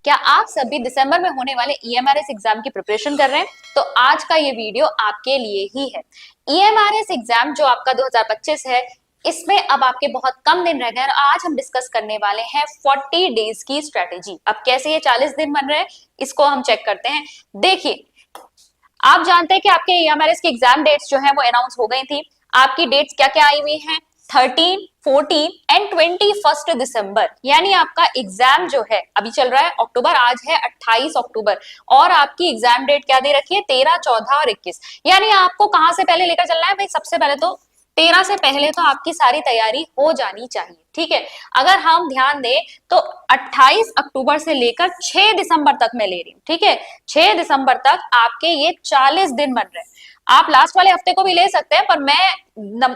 क्या आप सभी दिसंबर में होने वाले ईएमआरएस एग्जाम की प्रिपरेशन कर रहे हैं? तो आज का ये वीडियो आपके लिए ही है। ईएमआरएस एग्जाम जो आपका 2025 है, इसमें अब आपके बहुत कम दिन रह गए और आज हम डिस्कस करने वाले हैं 40 डेज की स्ट्रेटेजी। अब कैसे ये 40 दिन बन रहे हैं, इसको हम चेक करते हैं। देखिए, आप जानते हैं कि आपके ईएमआरएस की एग्जाम डेट्स जो है वो अनाउंस हो गई थी। आपकी डेट्स क्या क्या आई हुई हैं? 13, 14 एंड 21 दिसंबर, यानी आपका एग्जाम जो है अभी चल रहा है अक्टूबर, आज है 28 अक्टूबर और आपकी एग्जाम डेट क्या दे रखी है? 13, 14 और 21। यानी आपको कहां से पहले लेकर चलना है भाई? सबसे पहले तो 13 से पहले तो आपकी सारी तैयारी हो जानी चाहिए, ठीक है। अगर हम ध्यान दें तो 28 अक्टूबर से लेकर 6 दिसंबर तक मैं ले रही हूँ, ठीक है। 6 दिसंबर तक आपके ये 40 दिन बन रहे हैं। आप लास्ट वाले हफ्ते को भी ले सकते हैं, पर मैं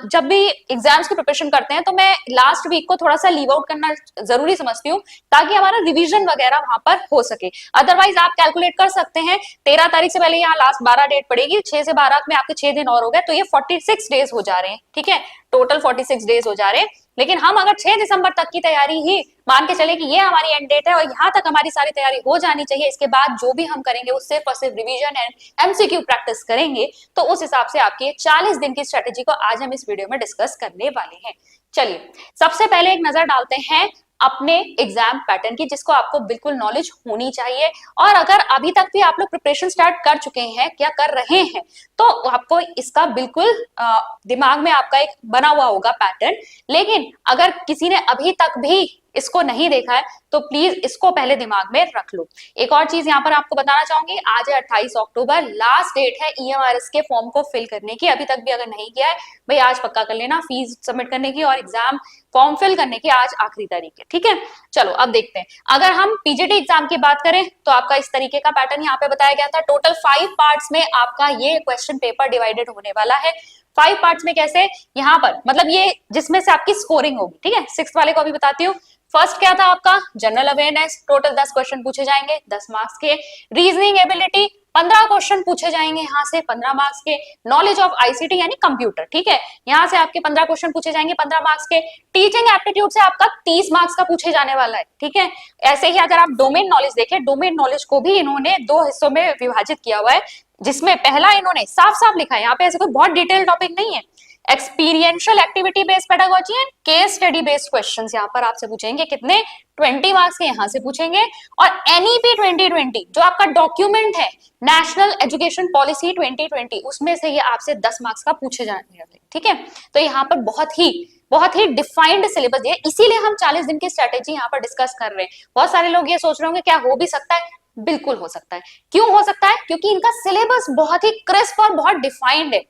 जब भी एग्जाम्स की प्रिपरेशन करते हैं तो मैं लास्ट वीक को थोड़ा सा लीव आउट करना जरूरी समझती हूँ, ताकि हमारा रिवीजन वगैरह वहां पर हो सके। अदरवाइज आप कैलकुलेट कर सकते हैं, 13 तारीख से पहले यहाँ लास्ट 12 डेट पड़ेगी, 6 से 12 में आपके 6 दिन और हो गए, तो ये 46 डेज हो जा रहे हैं, ठीक है। टोटल 46 डेज हो जा रहे हैं। लेकिन हम अगर 6 दिसंबर तक की तैयारी ही मान के चले कि ये हमारी एंड डेट है और यहाँ तक हमारी सारी तैयारी हो जानी चाहिए, इसके बाद जो भी हम करेंगे वो सिर्फ और सिर्फ रिवीजन एंड एमसीक्यू प्रैक्टिस करेंगे, तो उस हिसाब से आपकी 40 दिन की स्ट्रेटेजी को आज हम इस वीडियो में डिस्कस करने वाले हैं। चलिए, सबसे पहले एक नजर डालते हैं अपने एग्जाम पैटर्न की, जिसको आपको बिल्कुल नॉलेज होनी चाहिए। और अगर अभी तक भी आप लोग प्रिपरेशन स्टार्ट कर चुके हैं, क्या कर रहे हैं, तो आपको इसका बिल्कुल दिमाग में आपका एक बना हुआ होगा पैटर्न। लेकिन अगर किसी ने अभी तक भी इसको नहीं देखा है तो प्लीज इसको पहले दिमाग में रख लो। एक और चीज यहाँ पर आपको बताना चाहूंगी, आज है 28 अक्टूबर, लास्ट डेट है ईएमआरएस के फॉर्म को फिल करने की। अभी तक भी अगर नहीं किया है भाई, आज पक्का कर लेना, फीस सबमिट करने की और एग्जाम फॉर्म फिल करने की आज आखिरी तारीख है, ठीक है। चलो अब देखते हैं, अगर हम पीजीटी एग्जाम की बात करें तो आपका इस तरीके का पैटर्न यहाँ पे बताया गया था। टोटल 5 पार्ट्स में आपका ये क्वेश्चन पेपर डिवाइडेड होने वाला है। 5 पार्ट्स में कैसे? यहाँ पर मतलब ये जिसमें से आपकी स्कोरिंग होगी, ठीक है। 6th वाले को अभी बताती हूँ। फर्स्ट क्या था आपका? जनरल अवेयरनेस, टोटल 10 क्वेश्चन पूछे जाएंगे 10 मार्क्स के। रीजनिंग एबिलिटी 15 क्वेश्चन पूछे जाएंगे यहाँ से 15 मार्क्स के। नॉलेज ऑफ आईसीटी यानी कंप्यूटर, ठीक है, यहाँ से आपके 15 क्वेश्चन पूछे जाएंगे 15 मार्क्स के। टीचिंग एप्टीट्यूड से आपका 30 मार्क्स का पूछे जाने वाला है, ठीक है। ऐसे ही अगर आप डोमेन नॉलेज देखें, डोमेन नॉलेज को भी इन्होंने 2 हिस्सों में विभाजित किया हुआ है, जिसमें पहला इन्होंने साफ साफ लिखा है, यहाँ पे ऐसे कोई बहुत डिटेल टॉपिक नहीं है। Experiential activity based pedagogy and case study based questions यहाँ पर आपसे पूछेंगे। कितने? 20 मार्क्स के यहाँ से पूछेंगे। और एनईपी 2020 जो आपका डॉक्यूमेंट है, नेशनल एजुकेशन पॉलिसी 2020, उसमें से ये आपसे 10 मार्क्स का पूछे जाने वाले, ठीक है। तो यहाँ पर बहुत ही डिफाइंड सिलेबस है, इसीलिए हम 40 दिन की स्ट्रेटेजी यहाँ पर डिस्कस कर रहे हैं। बहुत सारे लोग ये सोच रहे होंगे क्या हो भी सकता है? बिल्कुल हो सकता है। क्यों हो सकता है? क्योंकि इनका सिलेबस बहुत ही क्रिस्प और बहुत डिफाइंड है।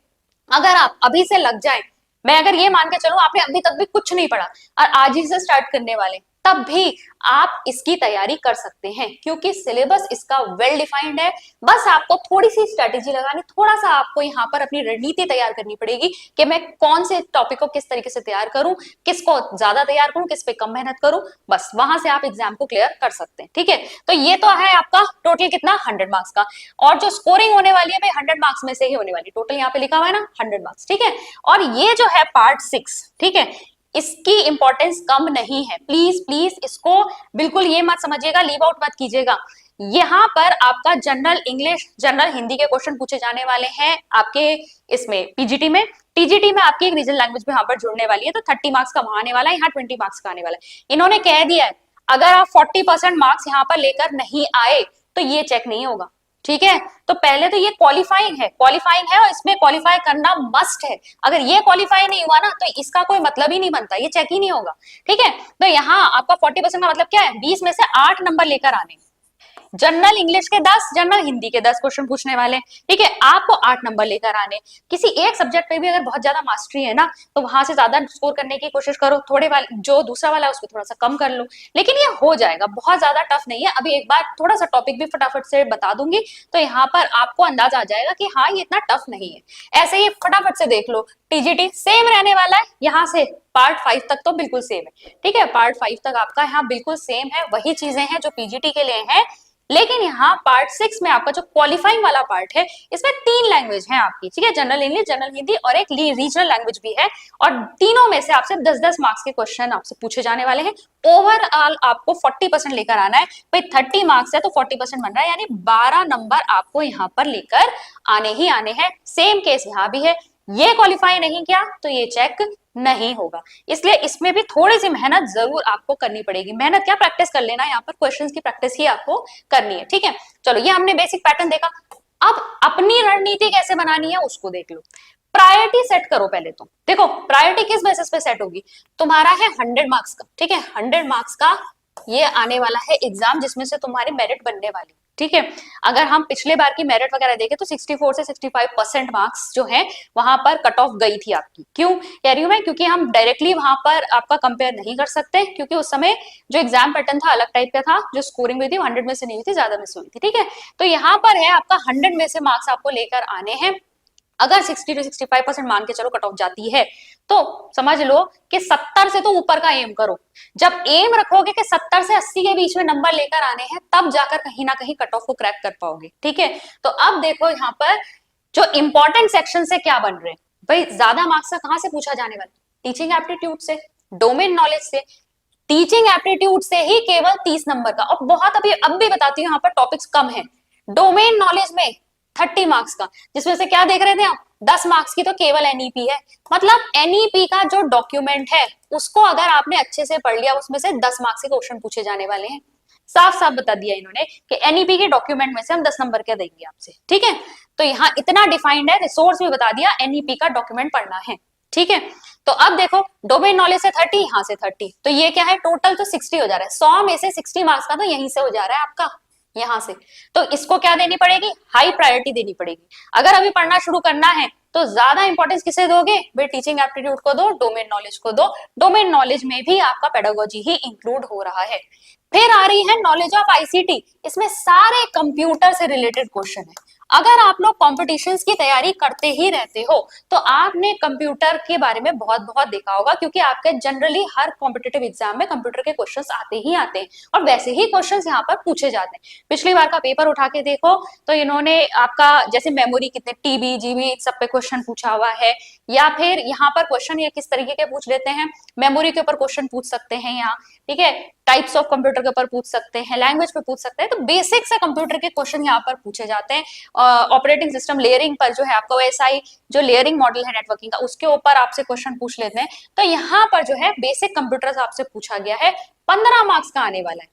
अगर आप अभी से लग जाए, मैं अगर ये मान के चलूं आपने अभी तक भी कुछ नहीं पढ़ा और आज ही से स्टार्ट करने वाले, तब भी आप इसकी तैयारी कर सकते हैं, क्योंकि सिलेबस इसका वेल डिफाइंड है। बस आपको थोड़ी सी स्ट्रेटेजी लगानी, थोड़ा सा आपको यहाँ पर अपनी रणनीति तैयार करनी पड़ेगी कि मैं कौन से टॉपिक को किस तरीके से तैयार करूं, किसको ज्यादा तैयार करूं, किस पे कम मेहनत करूं। बस वहां से आप एग्जाम को क्लियर कर सकते हैं, ठीक है। तो ये तो है आपका टोटल कितना? 100 मार्क्स का। और जो स्कोरिंग होने वाली है भाई 100 मार्क्स में से ही होने वाली, टोटल यहाँ पे लिखा हुआ है ना 100 मार्क्स, ठीक है। और ये जो है पार्ट 6, ठीक है, इसकी इंपॉर्टेंस कम नहीं है। प्लीज प्लीज इसको बिल्कुल ये मत समझिएगा, लीव आउट मत कीजिएगा। यहाँ पर आपका जनरल इंग्लिश, जनरल हिंदी के क्वेश्चन पूछे जाने वाले हैं आपके इसमें पीजीटी में। टीजीटी में आपकी एक रीजनल लैंग्वेज भी यहाँ पर जुड़ने वाली है, तो 30 मार्क्स का वहां आने वाला है, यहाँ 20 मार्क्स का आने वाला है। इन्होंने कह दिया है अगर आप 40% मार्क्स यहाँ पर लेकर नहीं आए तो ये चेक नहीं होगा, ठीक है। तो पहले तो ये क्वालिफाइंग है और इसमें क्वालिफाई करना मस्ट है। अगर ये क्वालिफाई नहीं हुआ ना तो इसका कोई मतलब ही नहीं बनता, ये चेक ही नहीं होगा, ठीक है। तो यहाँ आपका 40% का मतलब क्या है? 20 में से 8 नंबर लेकर आने। जनरल इंग्लिश के 10, जनरल हिंदी के 10 क्वेश्चन पूछने वाले, ठीक है। आपको 8 नंबर लेकर आने। किसी एक सब्जेक्ट पे भी अगर बहुत ज्यादा मास्टरी है ना, तो वहां से ज्यादा स्कोर करने की कोशिश करो, थोड़े वाले जो दूसरा वाला है उसको थोड़ा सा कम कर लो, लेकिन ये हो जाएगा, बहुत ज्यादा टफ नहीं है। अभी एक बार थोड़ा सा टॉपिक भी फटाफट से बता दूंगी, तो यहाँ पर आपको अंदाज आ जाएगा कि हाँ ये इतना टफ नहीं है। ऐसे ही फटाफट से देख लो, टीजीटी सेम रहने वाला है, यहाँ से पार्ट 5 तक तो बिल्कुल सेम है, ठीक है, पार्ट 5 तक आपका यहाँ बिल्कुल सेम है, वही चीजें हैं जो पीजीटी के लिए हैं। लेकिन यहाँ पार्ट 6 में आपका जो क्वालिफाइंग वाला पार्ट है, इसमें 3 लैंग्वेज है आपकी, ठीक है, जनरल इंग्लिश, जनरल हिंदी और एक रीजनल लैंग्वेज भी है, और तीनों में से आपसे 10-10 मार्क्स के क्वेश्चन आपसे पूछे जाने वाले हैं। ओवरऑल आपको 40% लेकर आना है भाई, 30 मार्क्स है तो 40% बन रहा है, यानी 12 नंबर आपको यहाँ पर लेकर आने ही आने हैं। सेम केस यहाँ भी है, ये क्वालिफाई नहीं किया तो ये चेक नहीं होगा, इसलिए इसमें भी थोड़ी सी मेहनत जरूर आपको करनी पड़ेगी। मेहनत क्या, प्रैक्टिस कर लेना, यहाँ पर क्वेश्चंस की प्रैक्टिस ही आपको करनी है, ठीक है। चलो ये हमने बेसिक पैटर्न देखा, अब अपनी रणनीति कैसे बनानी है उसको देख लो। प्रायोरिटी सेट करो पहले तो, देखो प्रायोरिटी किस बेसिस पे सेट होगी, तुम्हारा है 100 मार्क्स का, ठीक है, 100 मार्क्स का ये आने वाला है एग्जाम, जिसमें से तुम्हारी मेरिट बनने वाली, ठीक है। अगर हम पिछले बार की मेरिट वगैरह देखें तो 64 से 65% मार्क्स जो है वहां पर कट ऑफ गई थी आपकी। क्यों कह रही हूं मैं, क्योंकि हम डायरेक्टली वहां पर आपका कंपेयर नहीं कर सकते, क्योंकि उस समय जो एग्जाम पैटर्न था अलग टाइप का था, जो स्कोरिंग हुई थी 100 में से नहीं हुई थी, ज्यादा में से हुई थी, ठीक है। तो यहाँ पर है आपका 100 में से मार्क्स आपको लेकर आने हैं। अगर 60 to 65% मान के चलो कट ऑफ जाती है, तो समझ लो कि 70 से तो ऊपर का एम करो। जब एम रखोगे कि 70 से 80 के बीच में नंबर लेकर आने हैं, तब जाकर कहीं ना कहीं कट ऑफ को क्रैक कर पाओगे, ठीक है। तो अब देखो यहाँ पर जो इंपॉर्टेंट सेक्शन से क्या बन रहे हैं भाई, ज्यादा मार्क्स का कहां से पूछा जाने वाला, टीचिंग एप्टीट्यूड से, डोमेन नॉलेज से। टीचिंग एप्टीट्यूड से ही केवल 30 नंबर का, और बहुत अभी अब भी बताती हूँ यहाँ पर टॉपिक्स कम है। डोमेन नॉलेज में 30 मार्क्स का, जिसमें से क्या देख रहे थे आप, 10 मार्क्स की तो केवल एनईपी है। मतलब एनईपी का जो डॉक्यूमेंट है उसको अगर आपने अच्छे से पढ़ लिया, उसमें से 10 मार्क्स के क्वेश्चन पूछे जाने वाले हैं। साफ साफ बता दिया इन्होंने कि एनईपी के डॉक्यूमेंट में से हम 10 नंबर के देंगे आपसे, ठीक है। तो यहाँ इतना डिफाइंड है, रिसोर्स भी बता दिया, एनईपी का डॉक्यूमेंट पढ़ना है, ठीक है। तो अब देखो डोमेन नॉलेज से 30, यहाँ से 30, तो ये क्या है, टोटल तो 60 हो जा रहा है। 100 में से 60 मार्क्स का तो यहीं से हो जा रहा है आपका, यहां से। तो इसको क्या देनी पड़ेगी, हाई प्रायोरिटी देनी पड़ेगी। अगर अभी पढ़ना शुरू करना है तो ज्यादा इंपॉर्टेंस किसे दोगे भाई, टीचिंग एप्टीट्यूड को दो, डोमेन नॉलेज को दो। डोमेन नॉलेज में भी आपका पेडागोजी ही इंक्लूड हो रहा है। फिर आ रही है नॉलेज ऑफ आईसीटी, इसमें सारे कंप्यूटर से रिलेटेड क्वेश्चन है। अगर आप लोग कॉम्पिटिशन्स की तैयारी करते ही रहते हो तो आपने कंप्यूटर के बारे में बहुत बहुत देखा होगा, क्योंकि आपके जनरली हर कॉम्पिटिटिव एग्जाम में कंप्यूटर के क्वेश्चंस आते ही आते हैं, और वैसे ही क्वेश्चंस यहाँ पर पूछे जाते हैं। पिछली बार का पेपर उठा के देखो तो इन्होंने आपका जैसे मेमोरी कितने टीबी जीबी सब पे क्वेश्चन पूछा हुआ है, या फिर यहाँ पर क्वेश्चन ये किस तरीके के पूछ लेते हैं, मेमोरी के ऊपर क्वेश्चन पूछ सकते हैं यहाँ, ठीक है, टाइप्स ऑफ कंप्यूटर के ऊपर पूछ सकते हैं, लैंग्वेज पे पूछ सकते हैं। तो बेसिक से कंप्यूटर के क्वेश्चन यहाँ पर पूछे जाते हैं। ऑपरेटिंग सिस्टम लेयरिंग पर जो है आपका OSI जो लेयरिंग मॉडल है नेटवर्किंग का, उसके ऊपर आपसे क्वेश्चन पूछ लेते हैं। तो यहाँ पर जो है बेसिक कंप्यूटर आपसे पूछा गया है, 15 मार्क्स का आने वाला है,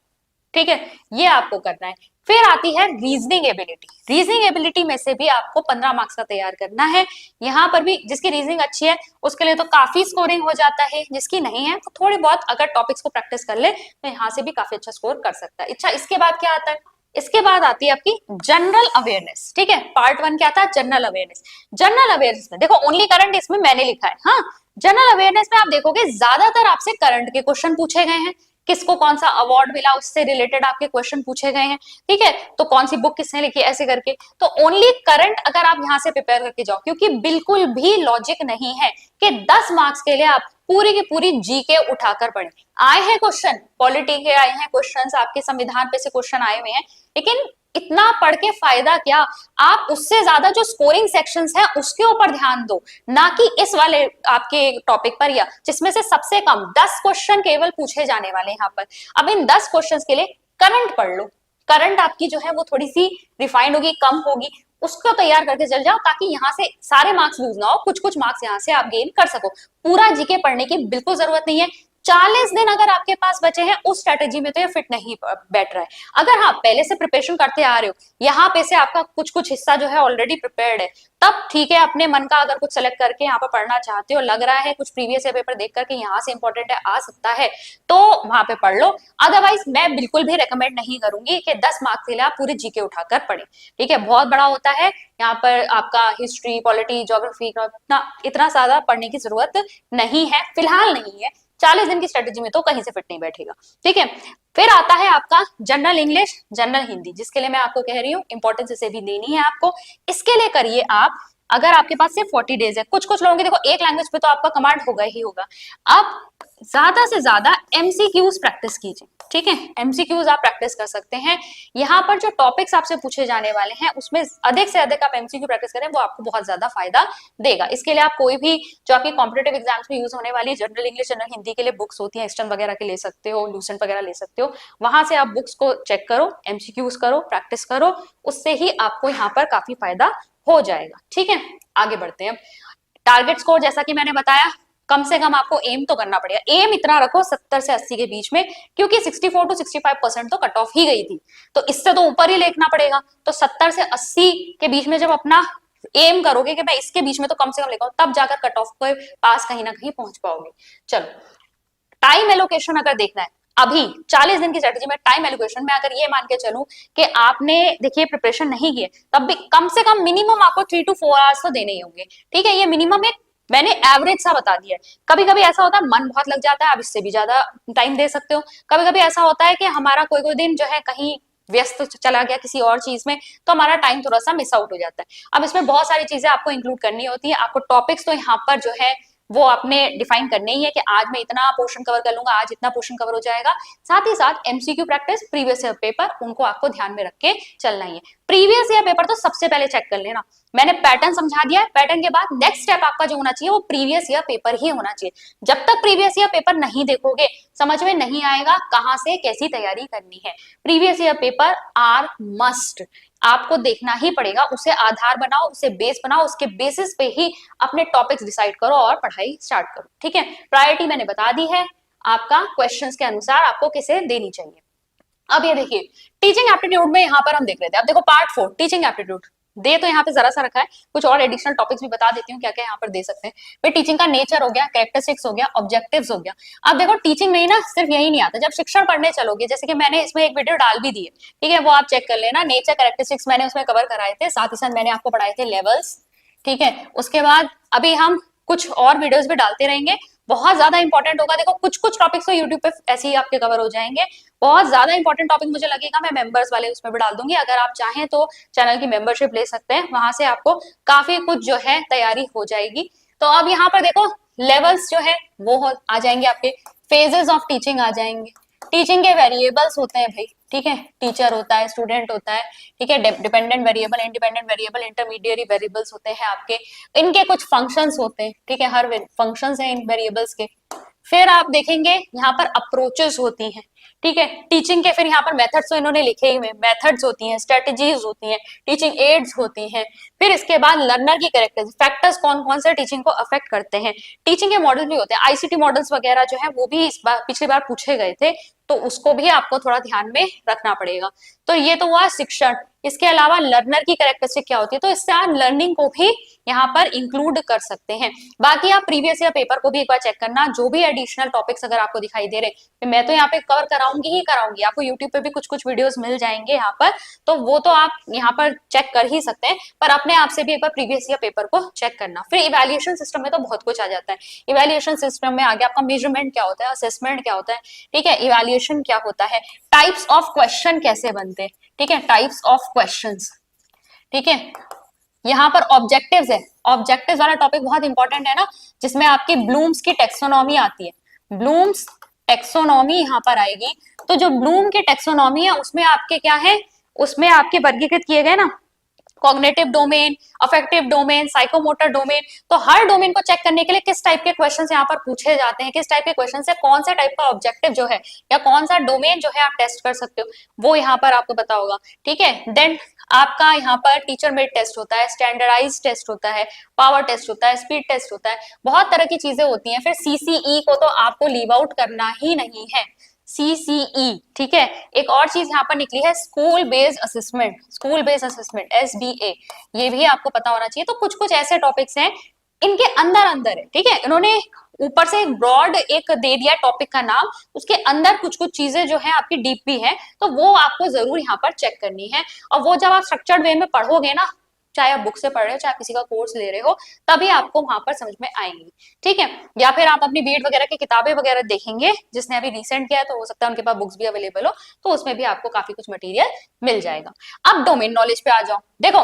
ठीक है, ये आपको करना है। फिर आती है रीजनिंग एबिलिटी। रीजनिंग एबिलिटी में से भी आपको 15 मार्क्स का तैयार करना है। यहाँ पर भी जिसकी रीजनिंग अच्छी है उसके लिए तो काफी स्कोरिंग हो जाता है, जिसकी नहीं है तो थोड़ी बहुत अगर टॉपिक्स को प्रैक्टिस कर ले तो यहाँ से भी काफी अच्छा स्कोर कर सकता है। अच्छा, इसके बाद क्या आता है, इसके बाद आती है आपकी जनरल अवेयरनेस, ठीक है। पार्ट 1 क्या था, जनरल अवेयरनेस। जनरल अवेयरनेस में देखो ओनली करंट इसमें मैंने लिखा है, हाँ। जनरल अवेयरनेस में आप देखोगे ज्यादातर आपसे करंट के क्वेश्चन पूछे गए हैं, किसको कौन सा अवार्ड मिला उससे रिलेटेड आपके क्वेश्चन पूछे गए हैं, ठीक है, तो कौन सी बुक किसने लिखी, ऐसे करके। तो ओनली करंट अगर आप यहाँ से प्रिपेयर करके जाओ, क्योंकि बिल्कुल भी लॉजिक नहीं है कि 10 मार्क्स के लिए आप पूरी की पूरी जीके उठाकर पढ़े। आए हैं क्वेश्चन, पॉलिटी के आए हैं क्वेश्चन, आपके संविधान पे से क्वेश्चन आए हुए हैं, लेकिन इतना पढ़ के फायदा क्या, आप उससे ज्यादा जो स्कोरिंग सेक्शंस हैं उसके ऊपर ध्यान दो, ना कि इस वाले आपके टॉपिक पर, या जिसमें से सबसे कम 10 क्वेश्चन केवल पूछे जाने वाले हैं यहाँ पर। अब इन 10 क्वेश्चंस के लिए करंट पढ़ लो, करंट आपकी जो है वो थोड़ी सी रिफाइंड होगी, कम होगी, उसको तैयार करके चल जाओ, ताकि यहाँ से सारे मार्क्स लूज ना हो, कुछ कुछ मार्क्स यहाँ से आप गेन कर सको। पूरा जीके पढ़ने की बिल्कुल जरूरत नहीं है। 40 दिन अगर आपके पास बचे हैं उस स्ट्रेटेजी में तो ये फिट नहीं बैठ रहा है। अगर हाँ पहले से प्रिपरेशन करते आ रहे हो, यहाँ पे से आपका कुछ कुछ हिस्सा जो है ऑलरेडी प्रिपेयर्ड है, तब ठीक है, अपने मन का अगर कुछ सेलेक्ट करके यहाँ पर पढ़ना चाहते हो, लग रहा है कुछ प्रीवियस पेपर देख करके यहाँ से इंपॉर्टेंट है, आ सकता है, तो वहां पे पढ़ लो। अदरवाइज मैं बिल्कुल भी रेकमेंड नहीं करूंगी कि 10 मार्क्स के लिए आप पूरी जीके उठाकर पढ़े, ठीक है, बहुत बड़ा होता है। यहाँ पर आपका हिस्ट्री, पॉलिटी, ज्योग्राफी इतना ज्यादा पढ़ने की जरूरत नहीं है, फिलहाल नहीं है। 40 दिन की स्ट्रेटेजी में तो कहीं से फिट नहीं बैठेगा, ठीक है। फिर आता है आपका जनरल इंग्लिश, जनरल हिंदी, जिसके लिए मैं आपको कह रही हूँ इंपॉर्टेंस इसे भी देनी है आपको। इसके लिए करिए आप अगर आपके पास सिर्फ 40 डेज है, कुछ कुछ लोगों के देखो एक लैंग्वेज पे तो आपका कमांड होगा ही होगा। अब ज्यादा से ज्यादा एमसीक्यूज प्रैक्टिस कीजिए, ठीक है, एमसीक्यूज आप प्रैक्टिस कर सकते हैं। यहाँ पर जो टॉपिक्स आपसे पूछे जाने वाले हैं उसमें अधिक से अधिक आप एमसीक्यू प्रैक्टिस करें, वो आपको बहुत ज्यादा फायदा देगा। इसके लिए आप कोई भी जो आपकी कॉम्पिटेटिव एग्जाम्स में यूज होने वाली जनरल इंग्लिश, जनरल हिंदी के लिए बुक्स होती है, एक्सटर्न वगैरह के ले सकते हो, लूसेंट वगैरह ले सकते हो, वहां से आप बुक्स को चेक करो, एमसीक्यूज करो, प्रैक्टिस करो, उससे ही आपको यहाँ पर काफी फायदा हो जाएगा। ठीक है, आगे बढ़ते हैं। टारगेट स्कोर जैसा कि मैंने बताया, कम से कम आपको एम तो करना पड़ेगा। एम इतना रखो 70 से 80 के बीच में, क्योंकि 64 टू 65% तो कट ऑफ ही गई थी, तो इससे तो ऊपर ही लिखना पड़ेगा। तो 70 से 80 के बीच में जब अपना एम करोगे कि मैं इसके बीच में तो कम से कम लेकर, तब जाकर कट ऑफ के पास कहीं ना कहीं पहुंच पाओगे। चलो, टाइम एलोकेशन अगर देखना है, अभी 40 दिन की स्ट्रेटेजी में टाइम एलोकेशन में अगर ये मान के चलूं कि आपने देखिए प्रिपरेशन नहीं की है, तब भी कम से कम मिनिमम आपको 3 to 4 आवर्स तो देने ही होंगे। ठीक है, ये मिनिमम एक मैंने एवरेज सा बता दिया है। कभी कभी ऐसा होता है मन बहुत लग जाता है, आप इससे भी ज्यादा टाइम दे सकते हो। कभी कभी ऐसा होता है कि हमारा कोई कोई दिन जो है कहीं व्यस्त चला गया किसी और चीज में, तो हमारा टाइम थोड़ा सा मिस आउट हो जाता है। अब इसमें बहुत सारी चीजें आपको इंक्लूड करनी होती है। आपको टॉपिक्स तो यहाँ पर जो है वो आपने डिफाइन करने ही है कि आज मैं इतना पोर्शन कवर कर लूंगा, आज इतना पोर्शन कवर हो जाएगा। साथ ही साथ MCQ practice, previous year paper, उनको आपको ध्यान में रख के चलना ही है। प्रीवियस ईयर पेपर तो सबसे पहले चेक कर लेना। मैंने पैटर्न समझा दिया है, पैटर्न के बाद नेक्स्ट स्टेप आपका जो होना चाहिए वो प्रीवियस ईयर पेपर ही होना चाहिए। जब तक प्रीवियस ईयर पेपर नहीं देखोगे, समझ में नहीं आएगा कहां से कैसी तैयारी करनी है। Previous year paper are must, आपको देखना ही पड़ेगा, उसे आधार बनाओ, उसे बेस बनाओ, उसके बेसिस पे ही अपने टॉपिक्स डिसाइड करो और पढ़ाई स्टार्ट करो। ठीक है, प्रायोरिटी मैंने बता दी है, आपका क्वेश्चंस के अनुसार आपको किसे देनी चाहिए। अब ये देखिए, टीचिंग एप्टीट्यूड में यहाँ पर हम देख रहे थे। अब देखो पार्ट 4 टीचिंग एप्टीट्यूड दे तो यहाँ पे जरा सा रखा है, कुछ और एडिशनल टॉपिक्स भी बता देती हूँ क्या क्या यहाँ पर दे सकते हैं। भाई टीचिंग का नेचर हो गया, कैरेक्टरिस्टिक्स हो गया, ऑब्जेक्टिव्स हो गया। अब देखो टीचिंग में ही ना सिर्फ यही नहीं आता, जब शिक्षण पढ़ने चलोगे, जैसे कि मैंने इसमें एक वीडियो डाल भी दी है, ठीक है, वो आप चेक कर लेना। नेचर कैरेक्टरिस्टिक्स मैंने उसमें कवर कराए थे, साथ ही साथ मैंने आपको पढ़ाए थे लेवल्स। ठीक है, उसके बाद अभी हम कुछ और वीडियोस भी डालते रहेंगे, बहुत ज्यादा इंपॉर्टेंट होगा। देखो कुछ कुछ टॉपिक्स तो यूट्यूब पे ऐसे ही आपके कवर हो जाएंगे, बहुत ज्यादा इंपॉर्टेंट टॉपिक मुझे लगेगा मैं मेंबर्स वाले उसमें भी डाल दूंगी। अगर आप चाहें तो चैनल की मेंबरशिप ले सकते हैं, वहां से आपको काफी कुछ जो है तैयारी हो जाएगी। तो अब यहाँ पर देखो लेवल्स जो है वो आ जाएंगे, आपके फेजेस ऑफ टीचिंग आ जाएंगे। टीचिंग के वेरिएबल्स होते हैं भाई, ठीक है, टीचर होता है, स्टूडेंट होता है, ठीक है, dependent variable, independent variable, intermediate variables होते हैं आपके, इनके कुछ फंक्शंस होते हैं, ठीक है, हर फंक्शंस हैं इन वेरिएबल्स के। फिर आप देखेंगे यहाँ पर अप्रोचेस होती हैं, ठीक है, टीचिंग के। फिर यहाँ पर मेथड्स तो इन्होंने लिखे ही हुए, मेथड्स होती हैं, स्ट्रेटजीज होती हैं, टीचिंग एड्स होती हैं। फिर इसके बाद लर्नर की कैरेक्टर्स, फैक्टर्स कौन कौन से टीचिंग को अफेक्ट करते हैं। टीचिंग के मॉडल भी होते हैं, आईसीटी मॉडल्स वगैरह जो है वो भी इस बार पिछली बार पूछे गए थे, तो उसको भी आपको थोड़ा ध्यान में रखना पड़ेगा। तो ये तो हुआ शिक्षण। इसके अलावा लर्नर की कैरेक्टरिस्टिक क्या होती है, तो इससे आप लर्निंग को भी यहाँ पर इंक्लूड कर सकते हैं। बाकी आप प्रीवियस ईयर पेपर को भी एक बार चेक करना, जो भी एडिशनल टॉपिक्स अगर आपको दिखाई दे रहे, तो मैं तो यहाँ पे कवर कराऊंगी ही कराऊंगी, आपको यूट्यूब पे भी कुछ कुछ वीडियोस मिल जाएंगे यहाँ पर, तो वो तो आप यहाँ पर चेक कर ही सकते हैं, पर अपने आप से भी एक बार प्रीवियस ईयर पेपर को चेक करना। फिर इवैल्यूएशन सिस्टम में तो बहुत कुछ आ जाता है। इवैल्यूएशन सिस्टम में आगे आपका मेजरमेंट क्या होता है, असेसमेंट क्या होता है, ठीक है, इवैल्यूएशन क्या होता है, टाइप्स ऑफ क्वेश्चन कैसे बनते हैं, ठीक है, टाइप्स ऑफ क्वेश्चंस, ठीक है। यहाँ पर ऑब्जेक्टिव्स है, ऑब्जेक्टिव्स वाला टॉपिक बहुत इंपॉर्टेंट है ना, जिसमें आपकी ब्लूम्स की टेक्सोनॉमी आती है। ब्लूम्स टेक्सोनॉमी यहाँ पर आएगी, तो जो ब्लूम की टेक्सोनॉमी है उसमें आपके क्या है, उसमें आपके वर्गीकृत किए गए ना, cognitive domain, affective domain, psychomotor domain. तो हर डोमेन को चेक करने के लिए किस टाइप के क्वेश्चंस यहाँ पर पूछे जाते हैं, किस टाइप के क्वेश्चन से कौन सा टाइप का ऑब्जेक्टिव जो है या कौन सा डोमेन जो है आप टेस्ट कर सकते हो, वो यहाँ पर आपको पता होगा, ठीक है। देन आपका यहाँ पर टीचर मेड टेस्ट होता है, स्टैंडर्डाइज टेस्ट होता है, पावर टेस्ट होता है, स्पीड टेस्ट होता है, बहुत तरह की चीजें होती हैं। फिर सीसीई को तो आपको लीव आउट करना ही नहीं है, सीसीई, ठीक है। एक और चीज यहाँ पर निकली है, school based assessment, school based assessment SBA, ये भी आपको पता होना चाहिए। तो कुछ कुछ ऐसे टॉपिक्स हैं इनके अंदर अंदर है, ठीक है, इन्होंने ऊपर से एक ब्रॉड एक दे दिया टॉपिक का नाम, उसके अंदर कुछ कुछ चीजें जो है आपकी डीप भी है, तो वो आपको जरूर यहाँ पर चेक करनी है। और वो जब आप स्ट्रक्चर्ड वे में पढ़ोगे ना, चाहे आप बुक से पढ़ रहे हो, चाहे किसी का कोर्स ले रहे हो, तभी आपको वहां पर समझ में आएंगी, ठीक है। या फिर आप अपनी बीएड वगैरह की किताबें वगैरह देखेंगे, जिसने अभी रिसेंट किया है, तो हो सकता है उनके पास बुक्स भी अवेलेबल हो, तो उसमें भी आपको काफी कुछ मटेरियल मिल जाएगा। अब डोमेन नॉलेज पे आ जाओ। देखो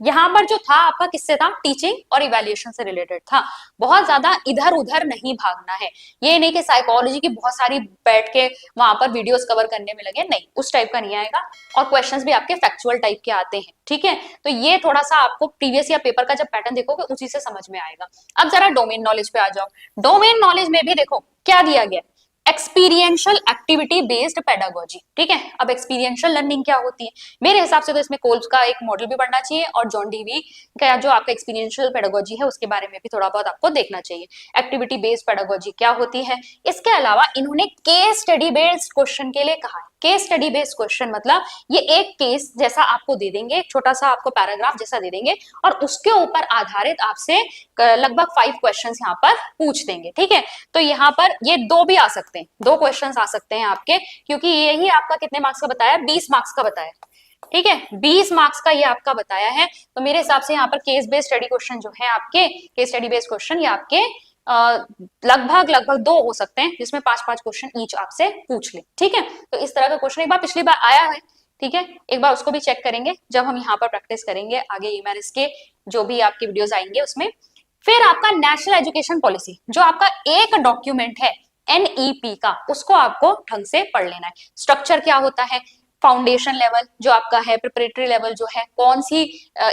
यहाँ पर जो था आपका किससे था, टीचिंग और इवैल्यूएशन से रिलेटेड था। बहुत ज्यादा इधर उधर नहीं भागना है, ये नहीं कि साइकोलॉजी की बहुत सारी बैठ के वहां पर वीडियोस कवर करने में लगे, नहीं, उस टाइप का नहीं आएगा। और क्वेश्चंस भी आपके फैक्चुअल टाइप के आते हैं, ठीक है। तो ये थोड़ा सा आपको प्रीवियस या पेपर का जब पैटर्न देखोगे उसी से समझ में आएगा। अब जरा डोमेन नॉलेज पे आ जाओ। डोमेन नॉलेज में भी देखो क्या दिया गया, एक्सपीरियंशियल एक्टिविटी बेस्ड पेडागोजी, ठीक है। अब एक्सपीरियंशियल लर्निंग क्या होती है, मेरे हिसाब से तो इसमें कोल्स का एक मॉडल भी पढ़ना चाहिए और जॉन डीवी का जो आपका एक्सपीरियंशियल पेडागोजी है उसके बारे में भी थोड़ा बहुत आपको देखना चाहिए। एक्टिविटी बेस्ड पेडागोजी क्या होती है, इसके अलावा इन्होंने केस स्टडी बेस्ड क्वेश्चन के लिए कहा है। केस स्टडी बेस्ड क्वेश्चन मतलब ये एक केस जैसा आपको दे देंगे, छोटा सा आपको पैराग्राफ जैसा दे देंगे और उसके ऊपर आधारित आपसे लगभग 5 क्वेश्चंस यहाँ पर पूछ देंगे, ठीक है। तो यहाँ पर ये 2 भी आ सकते हैं, 2 क्वेश्चंस आ सकते हैं आपके, क्योंकि यही आपका कितने मार्क्स का बताया, 20 मार्क्स का बताया, ठीक है। 20 मार्क्स का ये आपका बताया है। तो मेरे हिसाब से यहाँ पर केस बेस्ड स्टडी क्वेश्चन जो है आपके, केस स्टडी बेस्ड क्वेश्चन ये आपके लगभग 2 हो सकते हैं, जिसमें 5-5 क्वेश्चन ईच आपसे पूछ ले, ठीक है। तो इस तरह का क्वेश्चन एक बार पिछली बार आया है, ठीक है, एक बार उसको भी चेक करेंगे जब हम यहाँ पर प्रैक्टिस करेंगे आगे ईएमआरएस के जो भी आपके वीडियोस आएंगे उसमें। फिर आपका नेशनल एजुकेशन पॉलिसी, जो आपका एक डॉक्यूमेंट है एनईपी का, उसको आपको ढंग से पढ़ लेना है। स्ट्रक्चर क्या होता है, फाउंडेशन लेवल जो आपका है, प्रिपरेटरी लेवल जो है, कौन सी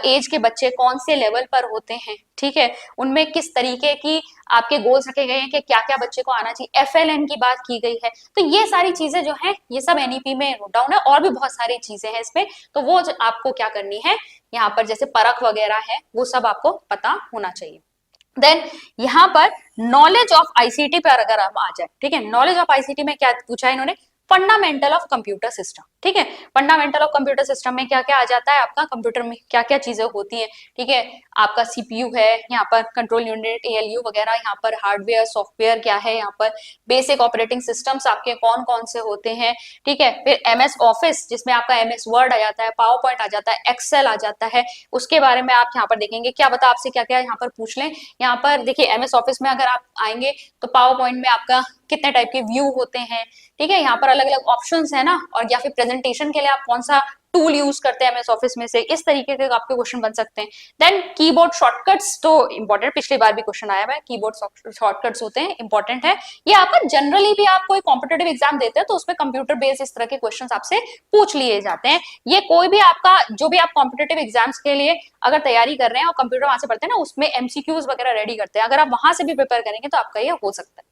एज के बच्चे कौन से लेवल पर होते हैं, ठीक है, उनमें किस तरीके की आपके गोल्स रखे गए हैं कि क्या क्या बच्चे को आना चाहिए, एफएलएन की बात की गई है। तो ये सारी चीजें जो है ये सब एनईपी में नोट डाउन है, और भी बहुत सारी चीजें हैं इसमें, तो वो आपको क्या करनी है यहाँ पर, जैसे परख वगैरह है वो सब आपको पता होना चाहिए। देन यहाँ पर नॉलेज ऑफ आईसीटी पर अगर हम आ जाए, ठीक है, नॉलेज ऑफ आईसीटी में क्या पूछा है इन्होंने, फंडामेंटल ऑफ कंप्यूटर सिस्टम, ठीक है। फंडामेंटल ऑफ कंप्यूटर सिस्टम में क्या क्या आ जाता है आपका, कंप्यूटर में क्या क्या चीजें होती हैं, ठीक है। आपका सीपीयू है, यहाँ पर कंट्रोल यूनिट, एएलयू वगैरह, यहाँ पर हार्डवेयर सॉफ्टवेयर क्या है, यहाँ पर बेसिक ऑपरेटिंग सिस्टम्स आपके कौन कौन से होते हैं, ठीक है। फिर एमएस ऑफिस जिसमें आपका एमएस वर्ड आ जाता है, पावर पॉइंट आ जाता है, एक्सेल आ जाता है, उसके बारे में आप यहाँ पर देखेंगे, क्या बता आपसे क्या क्या यहाँ पर पूछ लें। यहाँ पर देखिए एमएस ऑफिस में अगर आप आएंगे तो पावर पॉइंट में आपका कितने टाइप के व्यू होते हैं, ठीक है, यहाँ पर अलग अलग ऑप्शंस है ना, और या फिर प्रेजेंटेशन के लिए आप कौन सा टूल यूज करते हैं एमएस ऑफिस में से, इस तरीके के आपके क्वेश्चन बन सकते हैं। देन कीबोर्ड शॉर्टकट्स तो इंपॉर्टेंट, पिछली बार भी क्वेश्चन आया है, कीबोर्ड शॉर्टकट्स होते हैं, इंपॉर्टेंट है ये आपका। जनरली भी आप कोई कॉम्पिटेटिव एग्जाम देते हैं तो उसमें कंप्यूटर बेस्ड इस तरह के क्वेश्चन आपसे पूछ लिए जाते हैं। ये कोई भी आपका जो भी आप कॉम्पिटेटिव एग्जाम्स के लिए अगर तैयारी कर रहे हैं और कंप्यूटर वहां से पढ़ते हैं ना, उसमें एमसीक्यूज वगैरह रेडी करते हैं, अगर आप वहां से भी प्रिपेयर करेंगे तो आपका ये हो सकता है।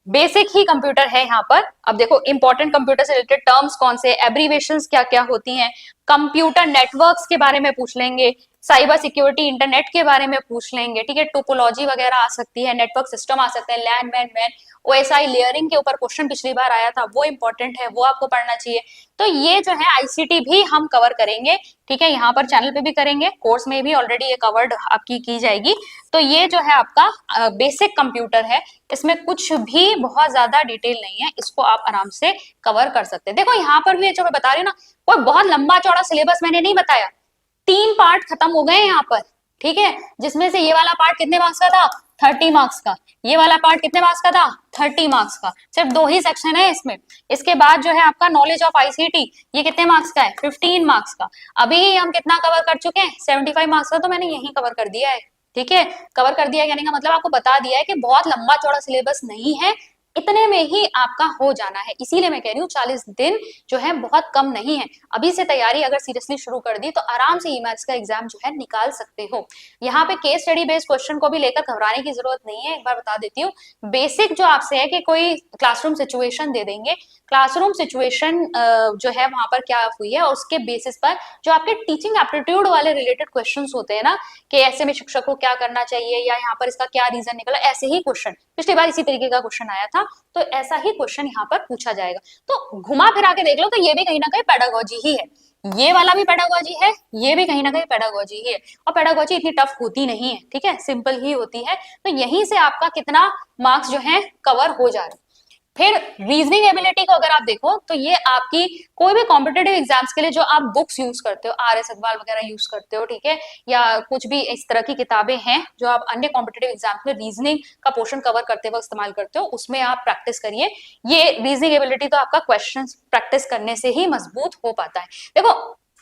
बेसिक ही कंप्यूटर है यहाँ पर। अब देखो इंपॉर्टेंट कंप्यूटर से रिलेटेड टर्म्स कौन से, एब्रीवेशंस क्या क्या होती हैं, कंप्यूटर नेटवर्क्स के बारे में पूछ लेंगे, साइबर सिक्योरिटी इंटरनेट के बारे में पूछ लेंगे, ठीक है, टोपोलॉजी वगैरह आ सकती है, नेटवर्क सिस्टम आ सकते हैं, LAN MAN MAN, OSI layering के ऊपर क्वेश्चन पिछली बार आया था, वो इंपॉर्टेंट है, वो आपको पढ़ना चाहिए। तो ये जो है आईसीटी भी हम कवर करेंगे, ठीक है, यहाँ पर चैनल पे भी करेंगे, कोर्स में भी ऑलरेडी ये कवर्ड आपकी की जाएगी। तो ये जो है आपका बेसिक कंप्यूटर है, इसमें कुछ भी बहुत ज्यादा डिटेल नहीं है, इसको आप आराम से कवर कर सकते हैं। देखो यहाँ पर भी जो मैं बता रही हूँ ना, कोई बहुत लंबा चौड़ा सिलेबस मैंने नहीं बताया, 3 पार्ट खत्म हो गए यहाँ पर, ठीक है, जिसमें से ये वाला पार्ट कितने मार्क्स का था, 30 मार्क्स का, ये वाला पार्ट कितने मार्क्स का था, 30 मार्क्स का, सिर्फ 2 ही सेक्शन है इसमें। इसके बाद जो है आपका नॉलेज ऑफ आईसीटी, ये कितने मार्क्स का है, 15 मार्क्स का। अभी हम कितना कवर कर चुके हैं, 75 मार्क्स का तो मैंने यही कवर कर दिया है, ठीक है। कवर कर दिया कहने का मतलब आपको बता दिया है कि बहुत लंबा चौड़ा सिलेबस नहीं है, इतने में ही आपका हो जाना है। इसीलिए मैं कह रही हूँ 40 दिन जो है बहुत कम नहीं है। अभी से तैयारी अगर सीरियसली शुरू कर दी तो आराम से ईमैथ्स का एग्जाम जो है निकाल सकते हो। यहाँ पे केस स्टडी बेस्ड क्वेश्चन को भी लेकर घबराने की जरूरत नहीं है। एक बार बता देती हूँ, बेसिक जो आपसे है कि कोई क्लासरूम सिचुएशन दे देंगे, क्लासरूम सिचुएशन जो है वहां पर क्या हुई है और उसके बेसिस पर जो आपके टीचिंग एप्टीट्यूड वाले रिलेटेड क्वेश्चन होते हैं ना, कि ऐसे में शिक्षक को क्या करना चाहिए या यहाँ पर इसका क्या रीजन निकला, ऐसे ही क्वेश्चन पिछली बार इसी तरीके का क्वेश्चन आया था, तो ऐसा ही क्वेश्चन यहाँ पर पूछा जाएगा। तो घुमा फिरा के देख लो तो ये भी कहीं ना कहीं पेडागोजी ही है, ये वाला भी पेडागोजी है, ये भी कहीं ना कहीं पेडागोजी ही है। और पेडागोजी इतनी टफ होती नहीं है, ठीक है, सिंपल ही होती है। तो यहीं से आपका कितना मार्क्स जो है कवर हो जा रहे हैं। फिर रीजनिंग एबिलिटी को अगर आप देखो तो ये आपकी कोई भी कॉम्पिटेटिव एग्जाम्स के लिए जो आप बुक्स यूज करते हो, आर.एस. अग्रवाल वगैरह यूज करते हो, ठीक है, या कुछ भी इस तरह की किताबें हैं जो आप अन्य कॉम्पिटेटिव एग्जाम्स में रीजनिंग का पोर्शन कवर करते वक्त इस्तेमाल करते हो, उसमें आप प्रैक्टिस करिए। ये रीजनिंग एबिलिटी तो आपका क्वेश्चन प्रैक्टिस करने से ही मजबूत हो पाता है। देखो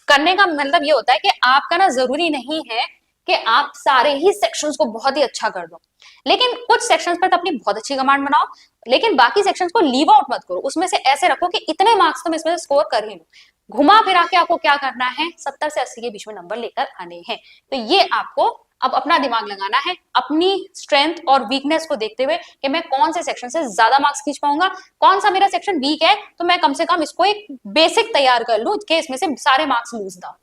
करने का मतलब ये होता है कि आपका ना जरूरी नहीं है कि आप सारे ही सेक्शंस को बहुत ही अच्छा कर दो, लेकिन कुछ सेक्शंस पर तो अपनी बहुत अच्छी कमांड बनाओ, लेकिन बाकी सेक्शंस को लीव आउट मत करो, उसमें से ऐसे रखो कि इतने मार्क्स तो मैं इसमें से स्कोर कर ही लूं। घुमा फिरा के आपको क्या करना है, 70 से 80 के बीच में नंबर लेकर आने हैं। तो ये आपको अब अपना दिमाग लगाना है, अपनी स्ट्रेंथ और वीकनेस को देखते हुए कि मैं कौन से सेक्शन से ज्यादा मार्क्स खींच पाऊंगा, कौन सा मेरा सेक्शन वीक है, तो मैं कम से कम इसको एक बेसिक तैयार कर लूं कि इसमें से सारे मार्क्स लूज ना।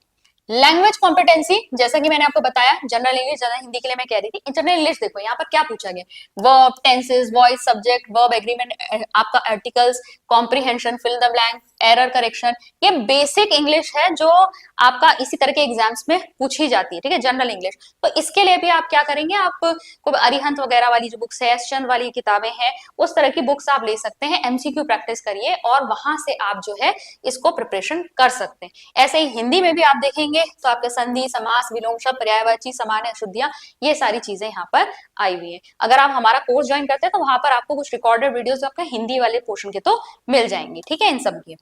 लैंग्वेज कॉम्पिटेंसी, जैसा कि मैंने आपको बताया, जनरल इंग्लिश, जनरल हिंदी के लिए मैं कह रही थी। जनरल इंग्लिश देखो यहाँ पर क्या पूछा गया, verb, tenses, voice, subject, verb agreement, आपका articles, comprehension, fill the blank, error correction, ये बेसिक इंग्लिश है जो आपका इसी तरह के एग्जाम्स में पूछी जाती है, ठीक है, जनरल इंग्लिश। तो इसके लिए भी आप क्या करेंगे, आप को अरिहंत वगैरह वाली जो बुक्स है, चंद वाली किताबें हैं, उस तरह की बुक्स आप ले सकते हैं, एमसीक्यू प्रैक्टिस करिए और वहां से आप जो है इसको प्रिपरेशन कर सकते हैं। ऐसे ही हिंदी में भी आप देखेंगे तो आपके संधि, समास, विलोम शब्द, पर्यायवाची, सामान्य अशुद्धियां, ये सारी चीजें यहाँ पर आई हुई है। अगर आप हमारा कोर्स ज्वाइन करते हैं तो वहां पर आपको कुछ रिकॉर्डेड वीडियोस आपके हिंदी वाले पोर्शन के तो मिल जाएंगे, ठीक है, इन सब की।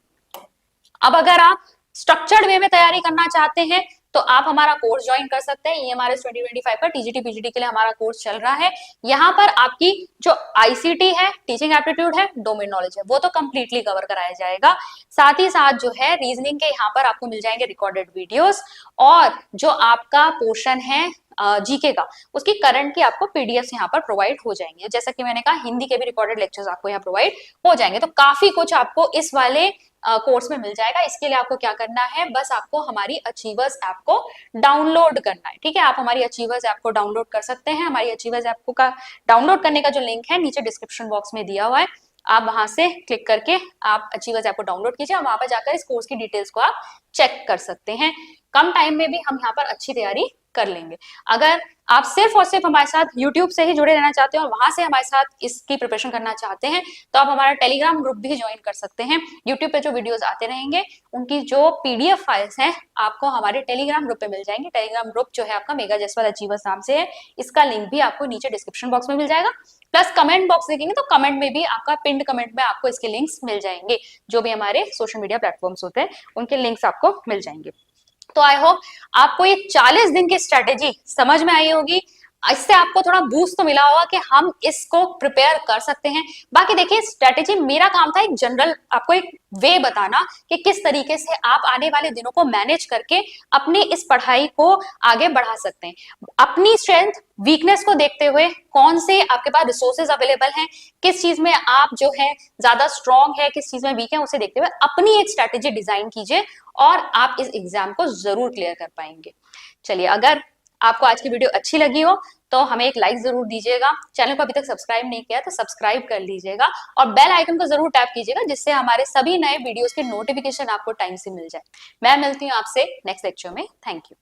अब अगर आप स्ट्रक्चर्ड वे में तैयारी करना चाहते हैं तो आप हमारा कोर्स ज्वाइन कर सकते हैं। ईएमआरएस 2025 का टीजीटी पीजीटी के लिए हमारा कोर्स चल रहा है। यहाँ पर आपकी जो आईसीटी है, टीचिंग एप्टीट्यूड है, डोमेन नॉलेज है, वो तो कंप्लीटली कवर कराया जाएगा। साथ ही साथ जो है रीजनिंग के यहाँ पर आपको मिल जाएंगे रिकॉर्डेड वीडियोस, और जो आपका पोर्शन है जीके का, उसकी करंट की आपको पीडीएफ यहाँ पर प्रोवाइड हो जाएंगे। जैसा कि मैंने कहा, हिंदी के भी रिकॉर्डेड लेक्चर्स आपको यहाँ प्रोवाइड हो जाएंगे। तो काफी कुछ आपको इस वाले कोर्स में मिल जाएगा। इसके लिए आपको क्या करना है, बस आपको हमारी अचीवर्स ऐप को डाउनलोड करना है, ठीक है। आप हमारी अचीवर्स ऐप को डाउनलोड कर सकते हैं। हमारी अचीवर्स ऐप को का डाउनलोड करने का जो लिंक है नीचे डिस्क्रिप्शन बॉक्स में दिया हुआ है, आप वहां से क्लिक करके आप अचीवर्स ऐप को डाउनलोड कीजिए और वहां पर जाकर इस कोर्स की डिटेल्स को आप चेक कर सकते हैं। कम टाइम में भी हम यहाँ पर अच्छी तैयारी कर लेंगे। अगर आप सिर्फ और सिर्फ हमारे साथ YouTube से ही जुड़े रहना चाहते हैं और वहां से हमारे साथ इसकी प्रिपरेशन करना चाहते हैं तो आप हमारा टेलीग्राम ग्रुप भी ज्वाइन कर सकते हैं। YouTube पे जो वीडियोस आते रहेंगे उनकी जो पीडीएफ फाइल्स हैं आपको हमारे टेलीग्राम ग्रुप पे मिल जाएंगे। टेलीग्राम ग्रुप जो है आपका मेगा जयसवाल अचीवर्स नाम से है, इसका लिंक भी आपको नीचे डिस्क्रिप्शन बॉक्स में मिल जाएगा। प्लस कमेंट बॉक्स देखेंगे तो कमेंट में भी आपका पिंड कमेंट में आपको इसके लिंक्स मिल जाएंगे। जो भी हमारे सोशल मीडिया प्लेटफॉर्म्स होते हैं उनके लिंक्स आपको मिल जाएंगे। तो आई होप आपको ये 40 दिन की स्ट्रेटेजी समझ में आई होगी। इससे आपको थोड़ा बूस्ट तो मिला होगा कि हम इसको प्रिपेयर कर सकते हैं। बाकी देखिए, स्ट्रेटेजी मेरा काम था एक जनरल आपको एक वे बताना कि किस तरीके से आप आने वाले दिनों को मैनेज करके अपनी इस पढ़ाई को आगे बढ़ा सकते हैं। अपनी स्ट्रेंथ वीकनेस को देखते हुए कौन से आपके पास रिसोर्सेज अवेलेबल हैं, किस चीज में आप जो है ज्यादा स्ट्रॉन्ग है, किस चीज में वीक है, उसे देखते हुए अपनी एक स्ट्रेटेजी डिजाइन कीजिए और आप इस एग्जाम को जरूर क्लियर कर पाएंगे। चलिए, अगर आपको आज की वीडियो अच्छी लगी हो तो हमें एक लाइक जरूर दीजिएगा। चैनल को अभी तक सब्सक्राइब नहीं किया तो सब्सक्राइब कर लीजिएगा और बेल आइकन को जरूर टैप कीजिएगा जिससे हमारे सभी नए वीडियोस के नोटिफिकेशन आपको टाइम से मिल जाए। मैं मिलती हूँ आपसे नेक्स्ट लेक्चर में। Thank you.